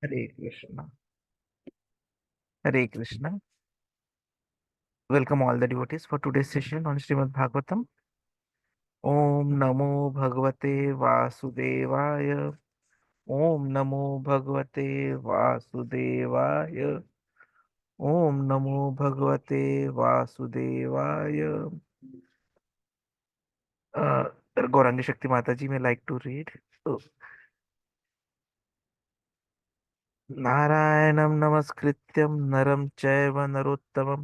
Hare Krishna. Hare Krishna. Welcome all the devotees for today's session on Srimad Bhagwatam. Om Namo Bhagavate Vasudevaya. Om Namo Bhagavate Vasudevaya. Om Namo Bhagavate Vasudevaya. Uh, Gaurangi Shakti Mataji may like to read. Oh. नारायणं नमस्कृत्यं नरं चैव नरोत्तमं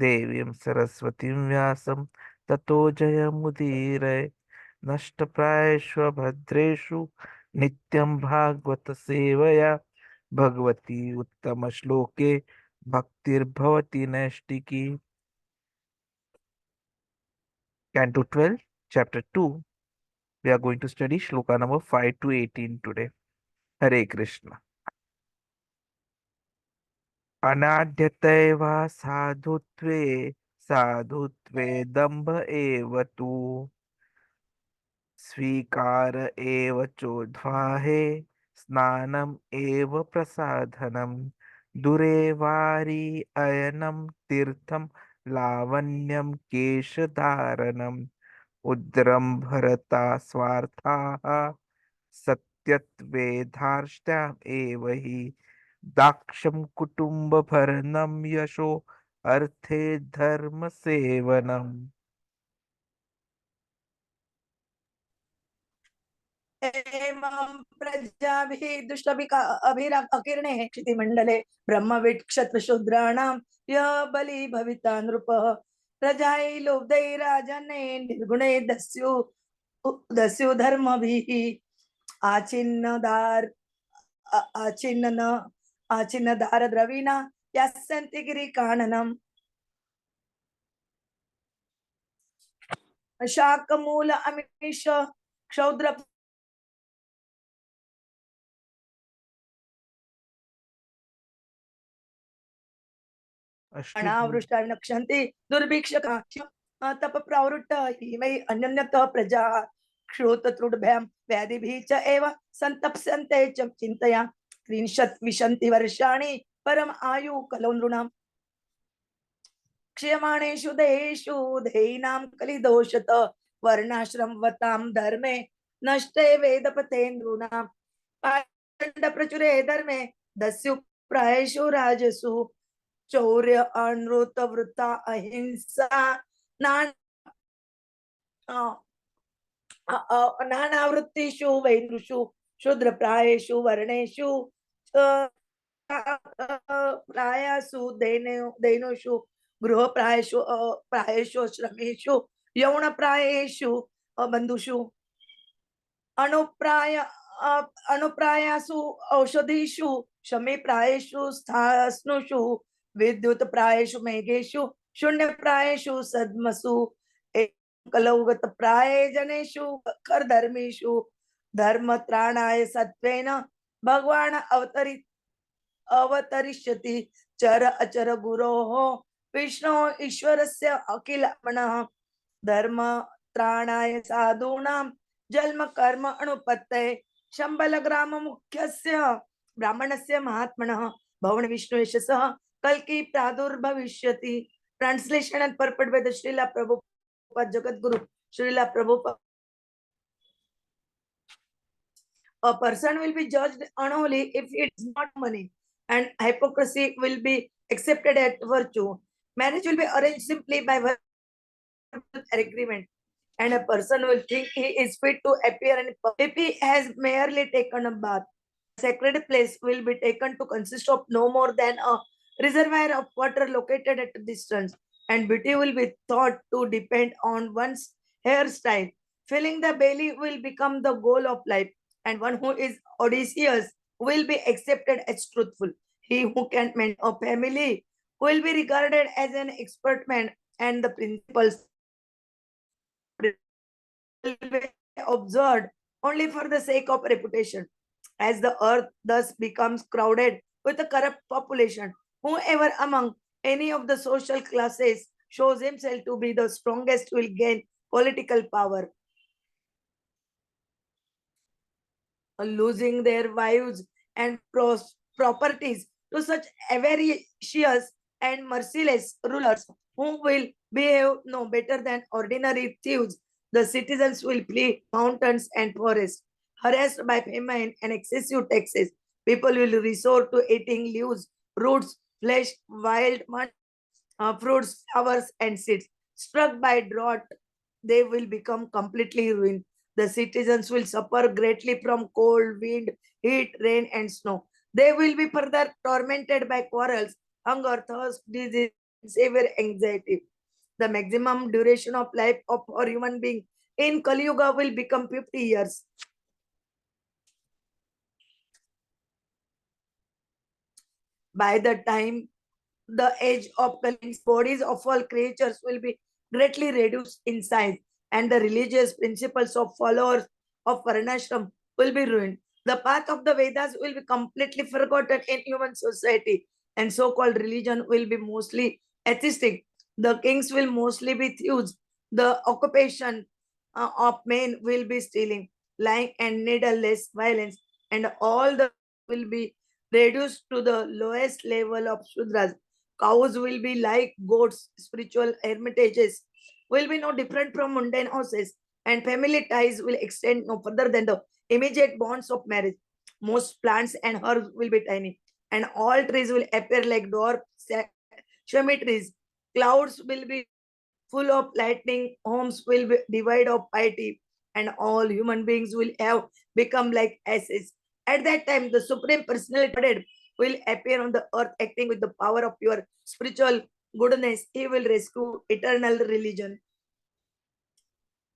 देवीं सरस्वतीं व्यासं ततो जयमुदीरये नष्टप्रायेषु भद्रेषु नित्यं भागवत सेवया Bhagwati उत्तमश्लोके भक्तिर्भवति नैष्टिकी. Canto 12, Chapter 2. We are going to study Shloka number 5 to 18 today. Hare Krishna. अनाद्यतैव साधुत्वे साधुत्वे दम्भ एव तु स्वीकार एव चोद्वाहे स्नानम एव प्रसाधनम दुरेवारी अयनम तीर्थम लावण्यम केशधारणम उद्रम भरता स्वार्थाः सत्यत्वे धार्ष्ट्याम् एव हि दाक्षम कुटुंब भरणम यशो अर्थे धर्म सेवनम. एवं प्रजाभिः दुष्टभिरकीर्णे क्षितिमण्डले ब्रह्मवित्क्षत्रशूद्राणां य बली भविता नृपः प्रजायै लुब्धैराजन्ये निर्गुणे दस्यु धर्मभिः आचिन्नदार आचिन्नदार द्रविणा यास्यन्ति गिरिकाननम् शाकमूल अमीश क्षौद्र अनावृष्टा नक्षन्ति दुर्भिक्षकाक्ष तप प्रवृत्त हिमै अन्यन्यतः प्रजा क्षोतत्रुड्भ्यां व्याधिभिः च एव सन्तप्स्यन्ते च चिन्तया 30 वर्षाणि परम आयु कलौ नृणाम् क्षयमाणेषु देहेषु देहिनां कलिदोषत वर्णाश्रमवतां धर्मे नष्टे वेदपते नृणां पाषण्ड प्रचुरे धर्मे दस्यु प्रायेषु राजसु चौर्य अनृत वृत्ता अहिंसा नानावृत्तिषु वैनृषु शूद्रप्रायेषु वर्णेषु प्रायासु दैनुषु गृहप्रायेषु प्रायेषु श्रमेषु यौनप्रायेषु बन्धुषु अनुप्रायासु औषधीषु शमीप्रायेषु स्थास्नुषु विद्युत प्रायेषु मेघेषु शून्य प्रायेषु सद्मसु कलौगत प्राय जनेषु कर्धर्मेषु धर्मत्राणाय सत्वेन भगवान अवतरिष्यति चर अचर गुरोः विष्णु ईश्वरस्य अखिलमनः धर्मत्राणाय साधूनां जन्म कर्म अणुपत्तये शंबल ग्राम मुख्यस्य ब्राह्मणस्य महात्मनः भवन विष्णुवेशसः कल्कि प्रादुर्भविष्यति. Translation and purport by the Srila Prabhupada Jagadguru Srila Prabhupada. A person will be judged unholy if it is not money, and hypocrisy will be accepted as virtue. Marriage will be arranged simply by verbal agreement, and a person will think he is fit to appear in public if he has merely taken a bath. A sacred place will be taken to consist of no more than a reservoir of water located at a distance, and beauty will be thought to depend on one's hairstyle. Filling the belly will become the goal of life, and one who is audacious will be accepted as truthful. He who can maintain a family will be regarded as an expert man, and the principles will be observed only for the sake of reputation. As the earth thus becomes crowded with a corrupt population, whoever among any of the social classes shows himself to be the strongest will gain political power. Losing their wives and properties to such avaricious and merciless rulers who will behave no better than ordinary thieves. The citizens will flee mountains and forests, harassed by famine and excessive taxes. People will resort to eating leaves, roots, flesh, wild mud, fruits, flowers, and seeds. Struck by drought, they will become completely ruined. The citizens will suffer greatly from cold, wind, heat, rain, and snow. They will be further tormented by quarrels, hunger, thirst, disease, and severe anxiety. The maximum duration of life of a human being in Kali Yuga will become 50 years. By the time the age of Kali, bodies of all creatures will be greatly reduced in size, and the religious principles of followers of Varnashram will be ruined. The path of the Vedas will be completely forgotten in human society, and so-called religion will be mostly atheistic. The kings will mostly be thieves. The occupation of men will be stealing, lying, and needless violence, and all the will be reduced to the lowest level of Shudras. Cows will be like goats, spiritual hermitages will be no different from mundane houses, and family ties will extend no further than the immediate bonds of marriage. Most plants and herbs will be tiny, and all trees will appear like dwarf shami trees. Clouds will be full of lightning, homes will be devoid of piety, and all human beings will have become like ashes. At that time, the Supreme Personality will appear on the earth, acting with the power of your spiritual goodness. He will rescue eternal religion.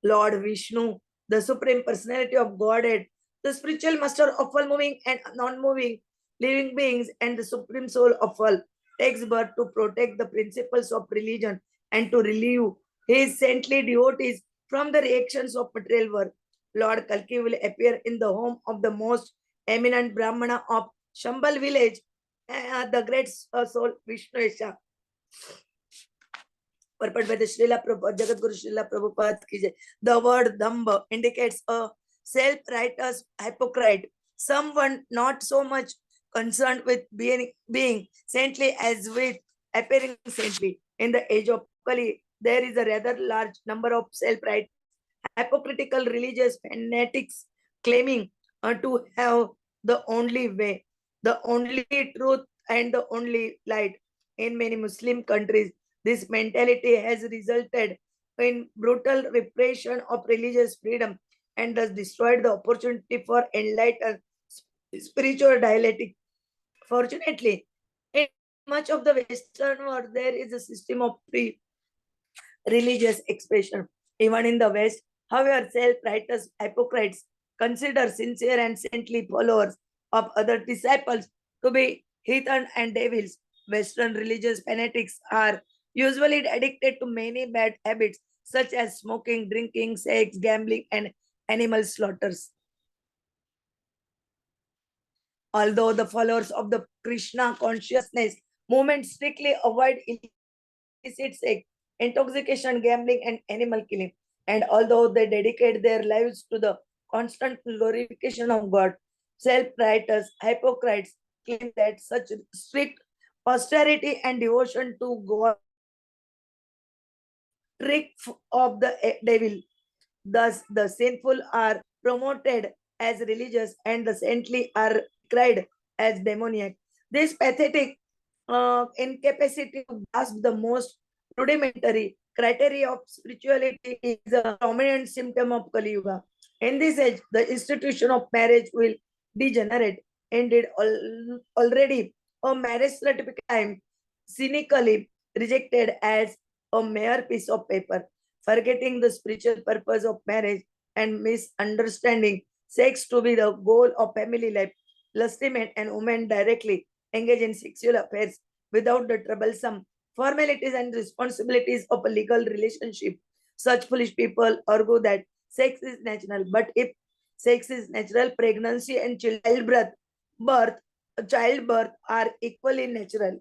Lord Vishnu, the Supreme Personality of Godhead, the spiritual master of all moving and non-moving living beings, and the Supreme Soul of all, takes birth to protect the principles of religion and to relieve his saintly devotees from the reactions of material world. Lord Kalki will appear in the home of the most eminent Brahmana of Shambal village, the great soul Vishnuesha. Purport by the Srila Prabhupada, Jagadguru Srila Prabhupada ki jai. The word Damba indicates a self-righteous hypocrite, someone not so much concerned with being saintly as with appearing saintly. In the age of Kali, there is a rather large number of self-righteous, hypocritical religious fanatics claiming to have the only way, the only truth, and the only light. In many Muslim countries, this mentality has resulted in brutal repression of religious freedom and thus destroyed the opportunity for enlightened spiritual dialectic. Fortunately, in much of the Western world, there is a system of free religious expression. Even in the West, however, self-righteous hypocrites consider sincere and saintly followers of other disciples to be heathen and devils. Western religious fanatics are usually addicted to many bad habits such as smoking, drinking, sex, gambling, and animal slaughters. Although the followers of the Krishna consciousness movement strictly avoid illicit sex, intoxication, gambling, and animal killing, and although they dedicate their lives to the constant glorification of God, self-righteous hypocrites claim that such strict austerity and devotion to God trick of the devil. Thus, the sinful are promoted as religious and the saintly are cried as demoniac. This pathetic incapacity to grasp the most rudimentary criteria of spirituality is a prominent symptom of Kali Yuga. In this age, the institution of marriage will degenerate. Indeed, already a marriage certificate time cynically rejected as a mere piece of paper, forgetting the spiritual purpose of marriage and misunderstanding sex to be the goal of family life. Lusty men and women directly engage in sexual affairs without the troublesome formalities and responsibilities of a legal relationship. Such foolish people argue that sex is natural, but if sex is natural, pregnancy and birth, childbirth are equally natural.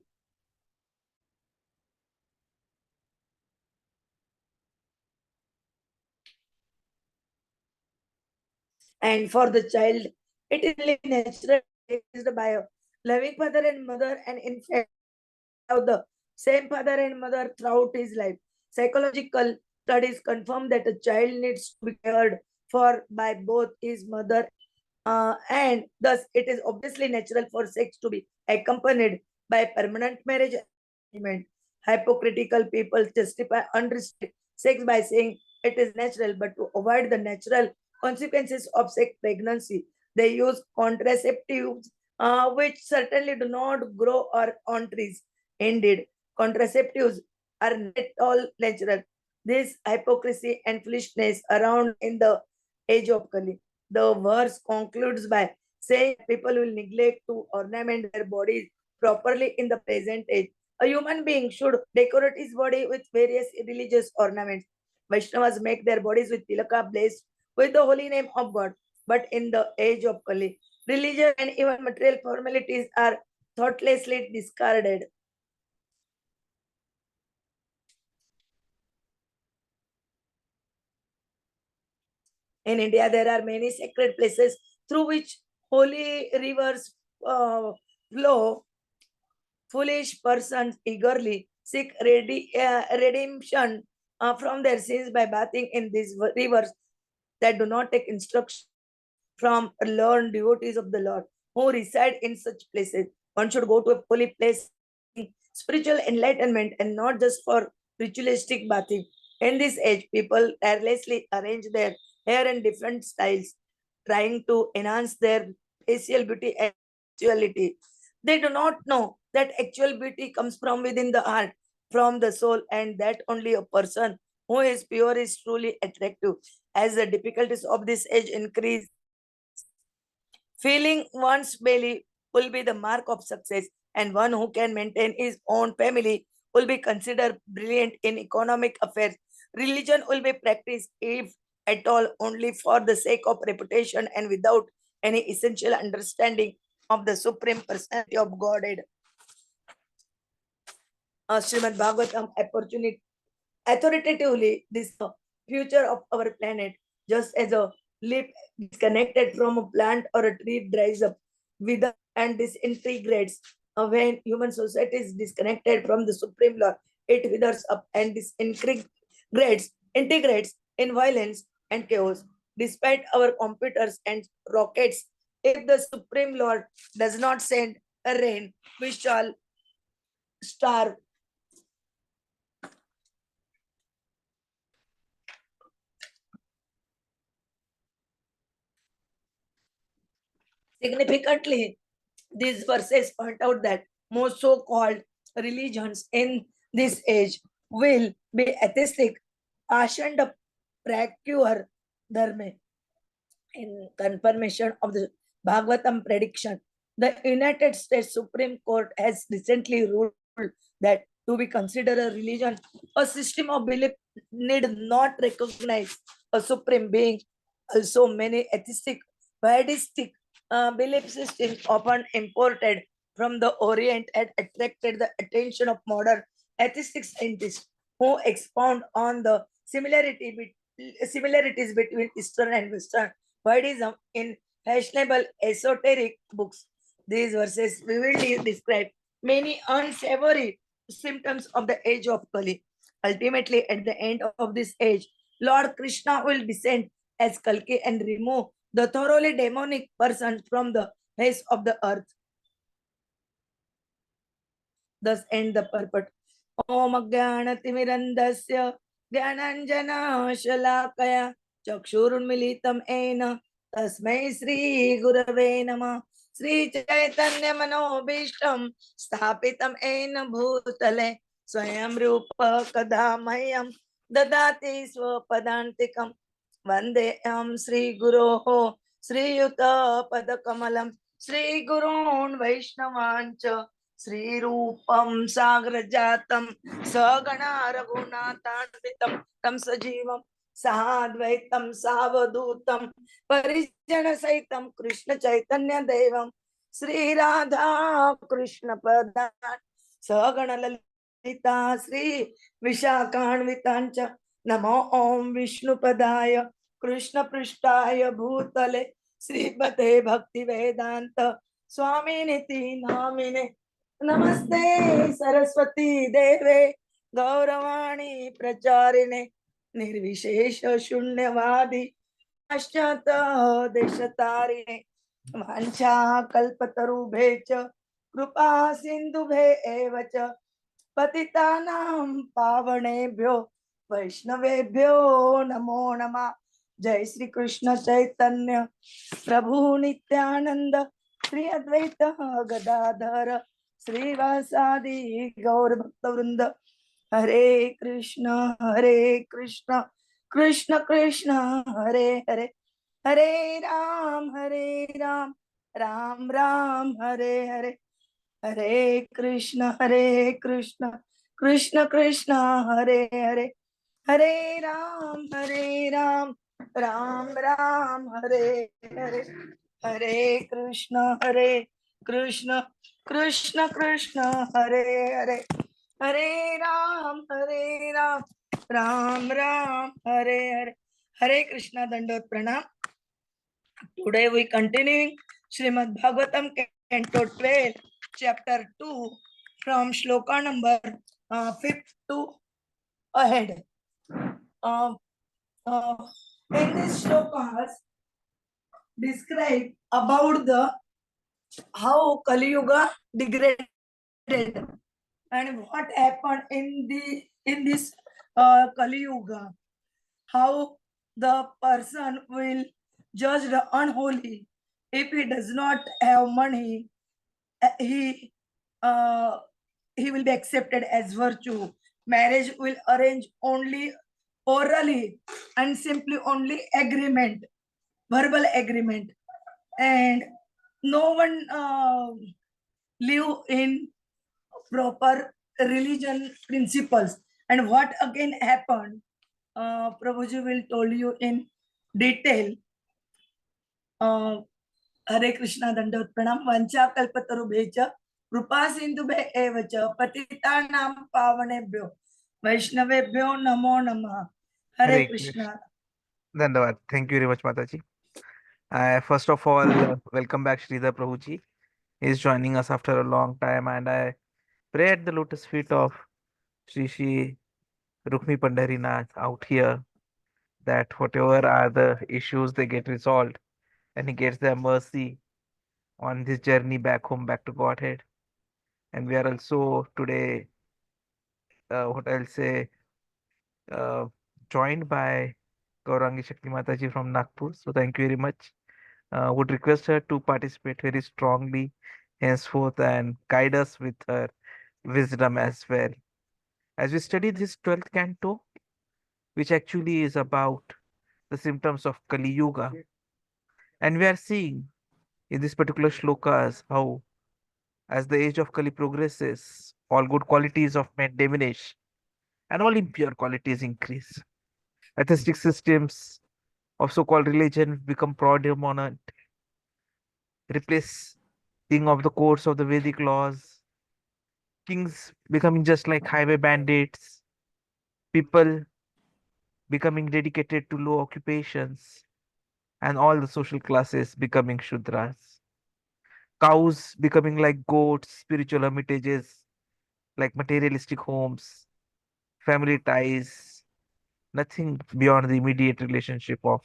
And for the child, it is really natural raised by loving father and mother, and in fact have the same father and mother throughout his life. Psychological studies confirm that a child needs to be cared for by both his mother, and thus it is obviously natural for sex to be accompanied by permanent marriage arrangement. Hypocritical people justify unrestricted sex by saying it is natural, but to avoid the natural consequences of sex pregnancy, they use contraceptives, which certainly do not grow or on trees. Indeed, contraceptives are not at all natural. This hypocrisy and foolishness around in the age of Kali. The verse concludes by saying people will neglect to ornament their bodies properly in the present age. A human being should decorate his body with various religious ornaments. Vaishnavas make their bodies with tilaka blessed with the holy name of God. But in the age of Kali, religion and even material formalities are thoughtlessly discarded. In India, there are many sacred places through which holy rivers flow. Foolish persons eagerly seek redemption from their sins by bathing in these rivers that do not take instruction from learned devotees of the Lord who reside in such places. One should go to a holy place spiritual enlightenment and not just for ritualistic bathing. In this age, people tirelessly arrange their hair in different styles, trying to enhance their facial beauty and sexuality. They do not know that actual beauty comes from within the heart, from the soul, and that only a person who is pure is truly attractive. As the difficulties of this age increase, feeling one's belly will be the mark of success, and one who can maintain his own family will be considered brilliant in economic affairs. Religion will be practiced, if at all, only for the sake of reputation and without any essential understanding of the supreme personality of Godhead. Srimad Bhagwatam authoritatively this future of our planet, just as a leaf disconnected from a plant or a tree dries up with and disintegrates. When human society is disconnected from the supreme law, it withers up and integrates in violence and chaos. Despite our computers and rockets, if the supreme lord does not send a rain, we shall starve. Significantly, these verses point out that most so-called religions in this age will be atheistic, and procure dharma. In confirmation of the Bhagavatam prediction, the United States Supreme Court has recently ruled that to be considered a religion, a system of belief need not recognize a supreme being. Also, many atheistic, Vaidistic belief systems, often imported from the Orient, had attracted the attention of modern atheistic scientists who expound on the similarities between Eastern and Western Buddhism in fashionable esoteric books. These verses vividly describe many unsavory symptoms of the age of Kali. Ultimately, at the end of this age, Lord Krishna will descend as Kalki and remove the thoroughly demonic person from the face of the earth. Thus end the purport. Om Jnanatimirandasya Jnananjana Shalakaya Chakshurunmilitam Ena Tasmai Sri Gurave Nama Sri Chaitanya Manobishtam Sthapitam Ena Bhutale Swayam Rupa Kadamayam Dadati Swapadantikam Vandeham Sri Guroho Sri Yuta Padakamalam Sri Gurun Vaishnavancha Sri Rupam Sagrajatam Sagana Raghunatanvitam Tam Sajivam Sahadvaitam Savadutam Parijana Saitam Krishna Chaitanya Devam Sri Radha Krishna Padan Sagana Lalita Sri Vishakanvitancha Namo Om Vishnu Padaya Krishna Prishtaya Bhutale Srimate Bhakti Vedanta स्वामिनिति नामिने नमस्ते सरस्वती देवे गौरवाणी प्रचारिणे निर्विशेष शून्यवादी पाश्चात देशतारिणे वाञ्छा कल्पतरुभे च कृपा सिन्धुभे एव च पतितानां पावनेभ्यो वैष्णवेभ्यो नमो नमः। जय श्री कृष्ण चैतन्य प्रभु नित्यानंद श्री अद्वैत गदाधर श्रीवासादि गौर भक्तवृंद। हरे कृष्ण कृष्ण कृष्ण हरे हरे, हरे राम राम राम हरे हरे, हरे कृष्ण कृष्ण कृष्ण हरे हरे, हरे राम राम राम हरे हरे, हरे कृष्ण कृष्ण कृष्ण हरे हरे, हरे राम राम राम हरे हरे, हरे कृष्णा दंडोत प्रणाम। Today we continuing Srimad Bhagwatam Canto 12, Chapter 2, from Shloka number 5 to ahead. Uh, uh, in this shlokas describe about the how Kali Yuga degraded and what happened in this Kali Yuga, how the person will judge the unholy if he does not have money. He uh, he will be accepted as virtue. Marriage will arrange only orally and simply only agreement, verbal agreement, and no one live in proper religion principles. And what again happened, Prabhuji will told you in detail. uh, हरे कृष्णा दंडवत प्रणाम। वंचा कल्पतरुभ्य च कृपा सिंधुभ्य एव च पतितानां पावनेभ्यो वैष्णवेभ्यो नमो नमः। हरे Hare Krishna. Krishna. Dandavad. Thank you very much, Mataji. First of all, welcome back, Sridhar Prabhuji. He's joining us after a long time, and I pray at the lotus feet of Shri Rukmi Pandarinath out here that whatever are the issues they get resolved and he gets their mercy on this journey back home, back to Godhead. And we are also today, what I'll say, uh, joined by Gaurangi Shakti Mataji from Nagpur. So thank you very much. Would request her to participate very strongly henceforth and guide us with her wisdom as well. As we study this 12th canto, which actually is about the symptoms of Kali Yuga, and we are seeing in this particular shlokas how, as the age of Kali progresses, all good qualities of men diminish and all impure qualities increase. Atheistic systems of so called religion become predominant, replacing of the courts of the Vedic laws, kings becoming just like highway bandits, people becoming dedicated to low occupations, and all the social classes becoming Shudras. Cows becoming like goats, spiritual hermitages like materialistic homes, family ties, nothing beyond the immediate relationship of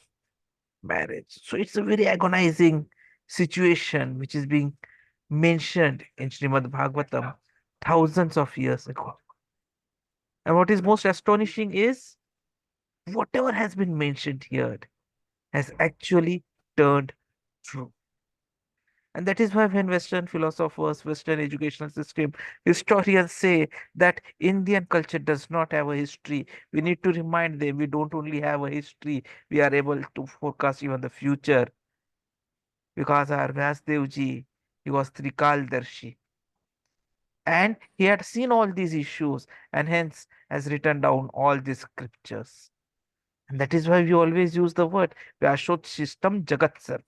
marriage. So it's a very agonizing situation which is being mentioned in Srimad Bhagwatam thousands of years ago. And what is most astonishing is whatever has been mentioned here has actually turned true. And that is why when Western philosophers, Western educational system, historians say that Indian culture does not have a history, we need to remind them we don't only have a history, we are able to forecast even the future because our Vyasdevji, he was Trikaldarshi. And he had seen all these issues and hence has written down all these scriptures. And that is why we always use the word Vyashot Shistam Jagat.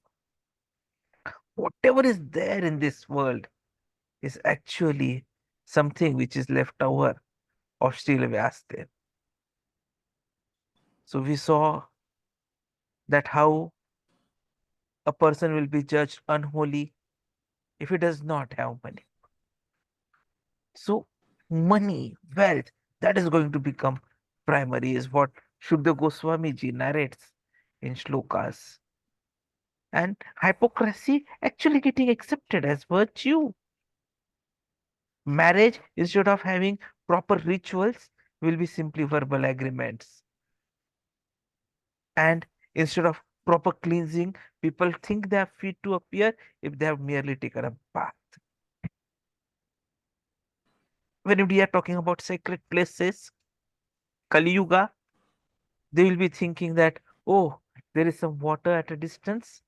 Whatever is there in this world is actually something which is left over of Srila Vyasdev. So we saw that how a person will be judged unholy if he does not have money. So money, wealth, that is going to become primary, is what Shukdev Goswami ji narrates in shlokas. And hypocrisy actually getting accepted as virtue. Marriage, instead of having proper rituals, will be simply verbal agreements. And instead of proper cleansing, people think they are fit to appear if they have merely taken a bath. When we are talking about sacred places, Kali Yuga, they will be thinking that, oh, there is some water at a distance,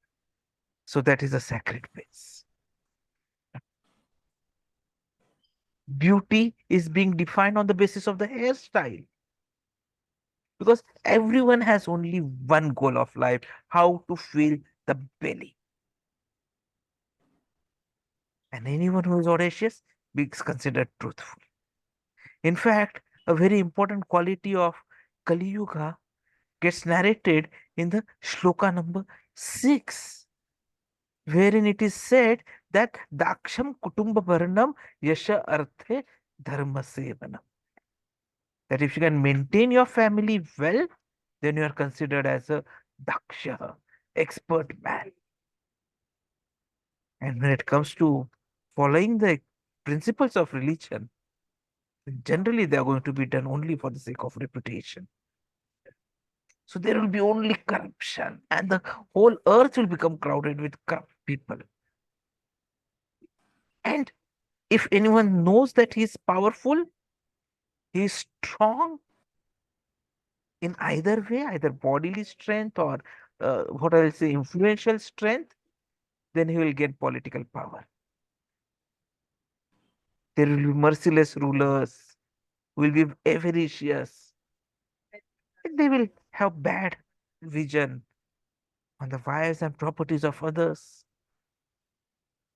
so that is a sacred place. Beauty is being defined on the basis of the hairstyle, because everyone has only one goal of life: how to fill the belly. And anyone who is audacious is considered truthful. In fact, a very important quality of Kali Yuga gets narrated in the shloka number 6, wherein it is said that Daksham Kutumba Varnam Yasha Arthe Dharma Sevanam. That if you can maintain your family well, then you are considered as a Daksha, expert man. And when it comes to following the principles of religion, generally they are going to be done only for the sake of reputation. So there will be only corruption, and the whole earth will become crowded with corrupt people. And if anyone knows that he is powerful, he is strong in either way, either bodily strength or what I will say, influential strength, then he will get political power. There will be merciless rulers who will be avaricious. And they will have bad vision on the wives and properties of others.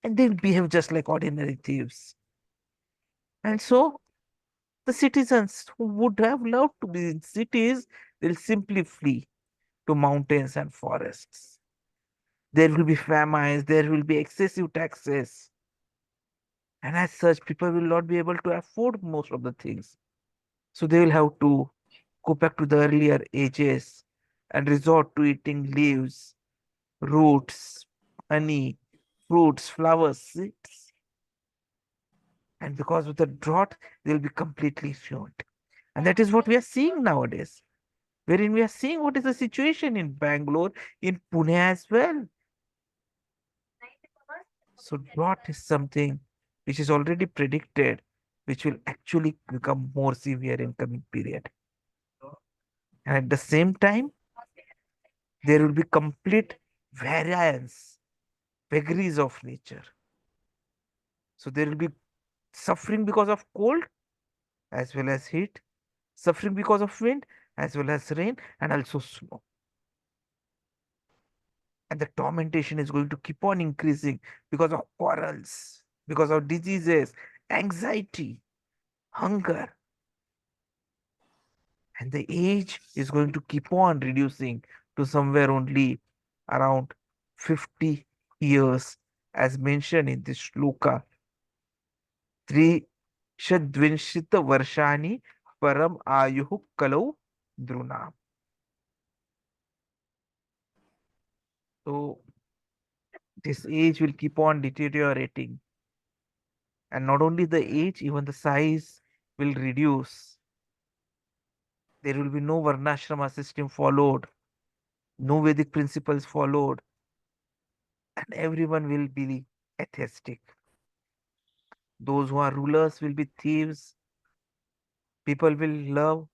And they will behave just like ordinary thieves. And so the citizens who would have loved to be in cities, they'll simply flee to mountains and forests. There will be famines, there will be excessive taxes. And as such, people will not be able to afford most of the things. So they will have to go back to the earlier ages and resort to eating leaves, roots, honey, fruits, flowers, seeds. And because of the drought, they'll be completely ruined. And that is what we are seeing nowadays, wherein we are seeing what is the situation in Bangalore, in Pune as well. So drought is something which is already predicted, which will actually become more severe in coming period. And at the same time, there will be complete variance, vagaries of nature. So there will be suffering because of cold as well as heat, suffering because of wind as well as rain, and also snow. And the tormentation is going to keep on increasing because of quarrels, because of diseases, anxiety, hunger. And the age is going to keep on reducing to somewhere only around 50 years, as mentioned in this shloka. Trishadvinshita varshani param ayuhu kalau drunam. So this age will keep on deteriorating. And not only the age, even the size will reduce. There will be no Varnashrama system followed, no Vedic principles followed, and everyone will be atheistic. Those who are rulers will be thieves. People will love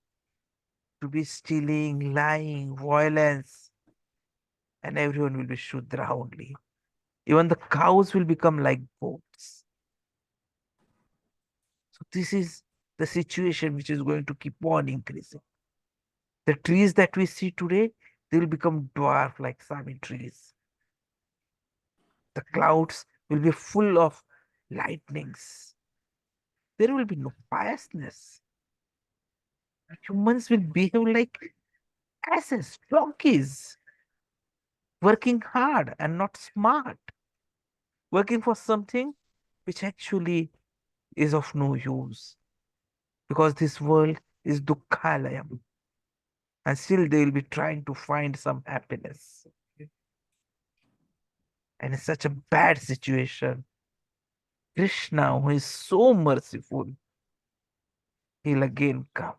to be stealing, lying, violence, and everyone will be Shudra only. Even the cows will become like goats. So this is the situation which is going to keep on increasing. The trees that we see today, they will become dwarf like Sami trees. The clouds will be full of lightnings. There will be no piousness. Humans will behave like asses, donkeys, working hard and not smart. working for something which actually is of no use, because this world is dukkhalayam, and still they will be trying to find some happiness. And in such a bad situation, Krishna, who is so merciful, he'll again come,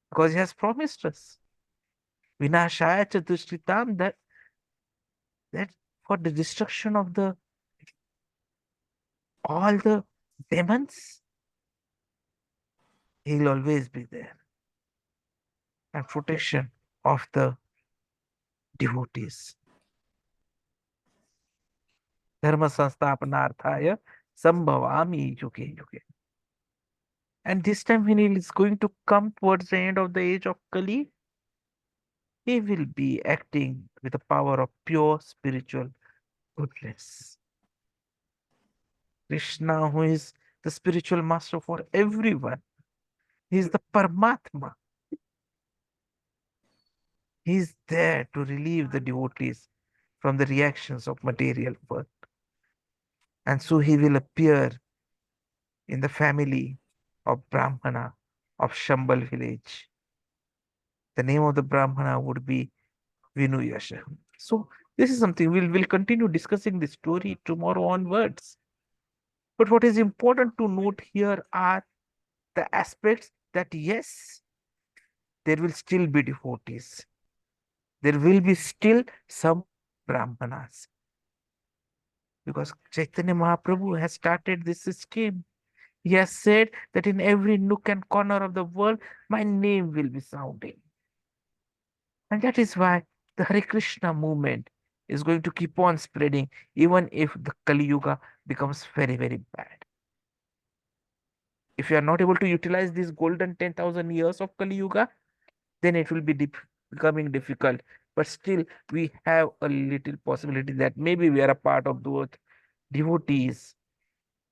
because he has promised us vinashaya chadushritam, that for the destruction of the all the demons, he'll always be there, and protection of the devotees. Dharma sansthapanarthaya sambhavami yuge yuge. And this time when he is going to come towards the end of the age of Kali, he will be acting with the power of pure spiritual goodness. Krishna, who is the spiritual master for everyone, he is the Paramatma. He is there to relieve the devotees from the reactions of material birth. And so he will appear in the family of Brahmana of Shambal village. The name of the Brahmana would be Vinuyasha. So this is something we'll continue discussing the story tomorrow onwards. But what is important to note here are the aspects that yes, there will still be devotees. There will be still some Brahmanas. Because Chaitanya Mahaprabhu has started this scheme. He has said that in every nook and corner of the world, my name will be sounding. And that is why the Hare Krishna movement is going to keep on spreading, even if the Kali Yuga becomes very, very bad. If you are not able to utilize these golden 10,000 years of Kali Yuga, then it will be becoming difficult. But still, we have a little possibility that maybe we are a part of those devotees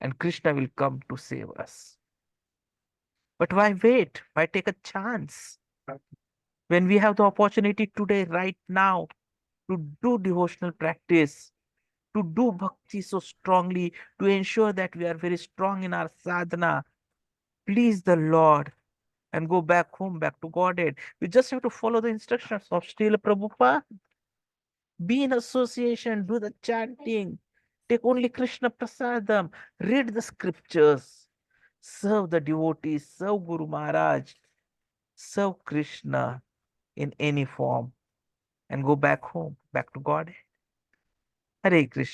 and Krishna will come to save us. But why wait? Why take a chance? When we have the opportunity today, right now, to do devotional practice, to do bhakti so strongly, to ensure that we are very strong in our sadhana, please the Lord and go back home, back to Godhead. We just have to follow the instructions of Srila Prabhupada. Be in association, do the chanting, take only Krishna Prasadam, read the scriptures, serve the devotees, serve Guru Maharaj, serve Krishna in any form, and go back home, back to God. Hare Krishna.